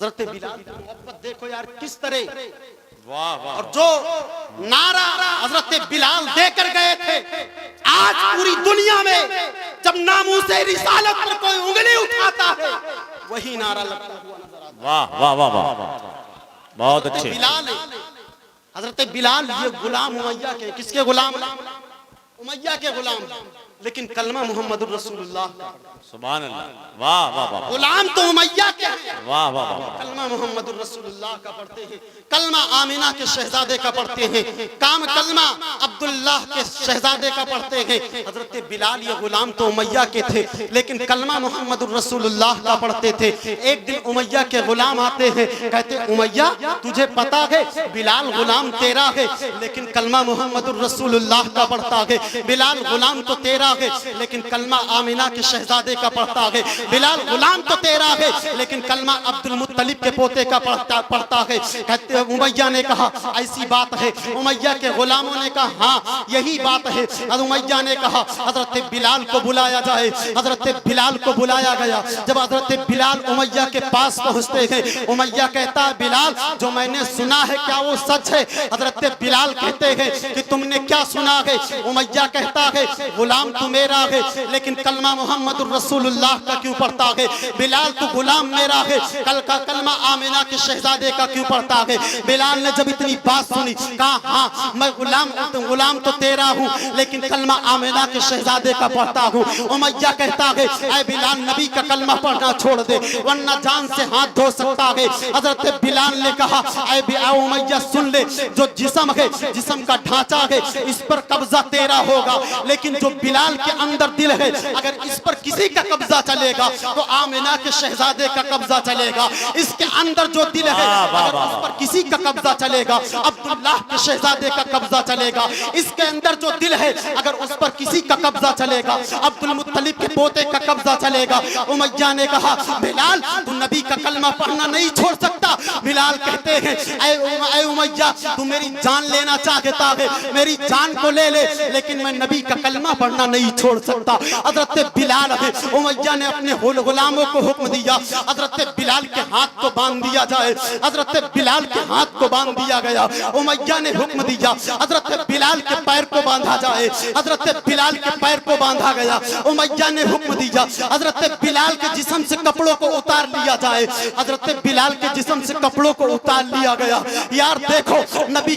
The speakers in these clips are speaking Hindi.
हज़रत बिलाल की मोहब्बत देखो यार किस तरह। वाह वाह। और जो नारा हज़रत बिलाल देकर गए थे, आज पूरी दुनिया में जब नामूसे रिसालत पर कोई उंगली उठाता है वही नारा लगता हुआ नजर आता है। वाह वाह वाह वाह, बहुत अच्छे। बिलाल है, हज़रत बिलाल ये गुलाम उमैया के, किसके गुलाम? उमैया के गुलाम, लेकिन कलमा मोहम्मद रसूलुल्लाह। सुभान अल्लाह। वाह वाह वाह। गुलाम तो उमैया के हैं, वाह वाह वाह। कलमा मोहम्मद रसूलुल्लाह का पढ़ते हैं, कलमा आमिना के शहजादे का पढ़ते हैं, कलमा अब्दुल्लाह के शहजादे का पढ़ते हैं। हजरत बिलाल ये गुलाम तो उमैया के थे, लेकिन कलमा मोहम्मद रसूलुल्लाह का पढ़ते थे। एक दिन उमैया के गुलाम आते हैं, कहते उमैया तुझे पता है बिलाल गुलाम तेरा है, लेकिन कलमा मोहम्मद रसूलुल्लाह का पढ़ता है। बिलाल गुलाम तो तेरा है, लेकिन कलमा आमिना के शहजादे का पढ़ता है। बिलाल गुलाम तो तेरा है, लेकिन कलमा अब्दुल मुत्तलिब के पोते का पढ़ता है। कहते उमैया ने कहा ऐसी बात है? उमैया के गुलामों ने कहा हाँ यही बात है। उमैया ने कहा हजरत बिलाल को बुलाया जाए। हजरत बिलाल को बुलाया गया। जब हजरत बिलाल उमैया के पास पहुंचते हैं, उमैया कहता है बिलाल जो मैंने सुना है क्या वो सच है? हजरत बिलाल कहते हैं कि तुमने क्या सुना है? उमैया कहता है गुलाम तू मेरा है, लेकिन कलमा मोहम्मद रसूलुल्लाह का क्यों पढ़ता है? बिलाल तू गुलाम मेरा है, कलमा आमिना के शहजादे का क्यों पढ़ता है? बिलाल ने जब इतनी बात सुनी कहा हाँ मैं गुलाम तो तेरा हूँ, लेकिन कलमा आमिना के शहजादे का पढ़ता हूँ। उमैया कहता है ऐ बिलाल नबी का कलमा पढ़ना छोड़ दे वरना जान से हाथ धो सकता है। हजरत बिलाल ने कहा ऐ उमैया सुन ले, जो जिस्म है जिस्म का ढांचा है इस पर कब्जा तेरा होगा, लेकिन जो बिलाल के अंदर दिल है अगर इस पर किसी का कब्जा चलेगा तो आमिना के शहजादे का कब्जा चलेगा। इसके अंदर जो दिल है अगर उस पर किसी का कब्जा चलेगा अब्दुल्लाह के शहजादे का कब्जा चलेगा। इसके अंदर जो दिल है अगर उस पर किसी का कब्जा चलेगा अब्दुल मुत्तलिब के पोते का कब्जा चलेगा। उमैया ने कहा बिलाल तू नबी का कलमा पढ़ना नहीं छोड़ सकता। बिलाल कहते हैं ऐ उमैया तू मेरी जान लेना चाहता है, मेरी जान को ले ले, लेकिन मैं नबी का कलमा पढ़ना नहीं छोड़ सकता। हजरत बिलाल है, उमैया ने अपने गुलामों को हुक्म दिया हजरत बिलाल के हाथ को बांध दिया जाए। हजरत बिलाल के हाथ को बांध दिया गया। उमैया ने हुक्म दिया हजरत बिलाल के पैर को बांधा जाए। हजरत बिलाल के पैर को बांधा गया। उमैया ने हुक्म दिया हजरत बिलाल के जिस्म से कपड़ों को उतार लिया जाए। हजरत बिलाल के जिस्म से कपड़ों को उतार लिया गया। यार देखो नबी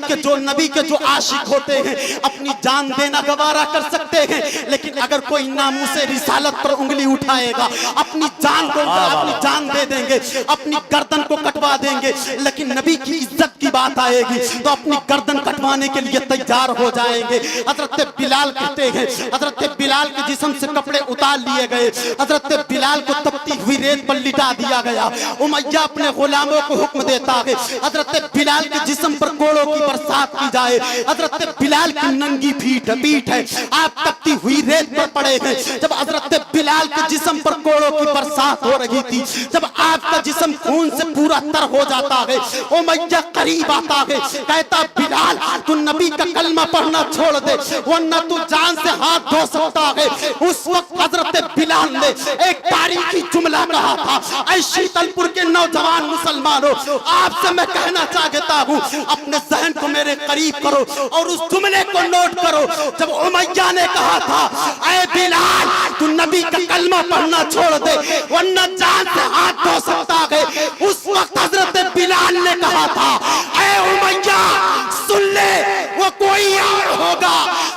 के जो आशिक होते हैं अपनी जान देना गवारा कर सकते हैं, लेकिन अगर कोई नामूसे रिसालत पर उंगली उठाएगा अपनी जान को अपनी जान दे देंगे, अपनी गर्दन को कटवा देंगे, लेकिन नबी की इज्जत की बात आएगी तो अपनी गर्दन कटवाने के लिए तैयार हो जाएंगे। हजरत बिलाल कहते हैं हजरत बिलाल के जिस्म से कपड़े उतार लिए गए। हजरत बिलाल को तपती हुई रेत पर लिटा दिया गया। उमैया अपने गुलामों को हुक्म देता है हजरत बिलाल के जिस्म पर कोड़ों की बरसात की जाए। हजरत बिलाल की नंगी पीठ है, आप तपती हुई रेत पर पड़े हैं। जब हजरत बिलाल के जिस्म पर कोड़ों की बरसात हो रही थी, जब आपका जिस्म खून से पूरा तर हो जाता है, उमैया करीब आता है कहता बिलाल तू नबी का कलमा पढ़ना छोड़ दे वरना तू जान से हाथ धो सकता है। उस वक्त हजरत बिलाल ने एक तारीखी जुमला कहा था ऐ शीतलपुर के नौजवान मुसलमानों आपसे मैं कहना चाहता हूँ अपने जहन को मेरे करीब करो और उस जुमले को नोट करो। जब उमैया ने कहा था ऐ बिलाल तू नबी का कलमा पढ़ना छोड़ दे वरना जान से हाथ धो सकता है, उस वक्त हजरत बिलाल ने कहा था ऐ उमैया सुन ले वो कोई और होगा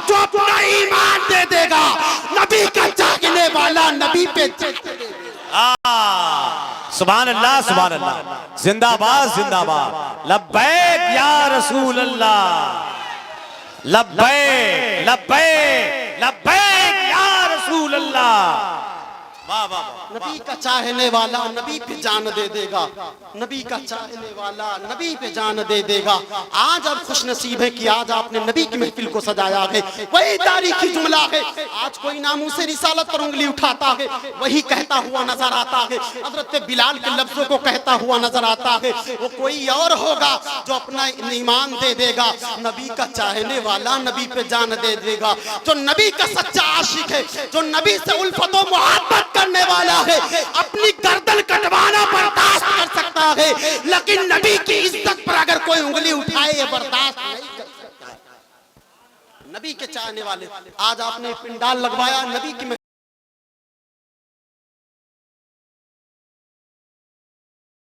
जो अपना ईमान दे देगा, नबी का जागने वाला नबी पे सुभान अल्लाह सुभान अल्लाह, जिंदाबाद जिंदाबाद, लब्बैक या रसूल अल्लाह, लब्बैक लब्बैक लब्बैक या रसूल अल्लाह। वाह वाह। नबी का चाहने वाला नबी पे जान दे देगा, नबी का चाहने वाला नबी पे जान दे देगा। आज आप खुश नसीब है कि आज आपने नबी की महफिल को सजाया है। वही तारीखी जुमला है, आज कोई नामूसे रिसालत पर उंगली उठाता है वही कहता हुआ नजर आता है। हजरत बिलाल के लफ्जों को कहता हुआ नजर आता है। वो कोई और होगा जो अपना ईमान दे देगा, नबी का चाहने वाला नबी पे जान दे देगा। जो नबी का सच्चा आशिक है, जो नबी से उल्फत व मोहब्बत करने वाला है, अपनी गर्दन कटवाना बर्दाश्त कर सकता है, लेकिन नबी की इज्जत पर अगर कोई उंगली उठाए ये बर्दाश्त नहीं कर सकता है। नबी के चाहने वाले, आज आपने पिंडाल लगवाया, नबी की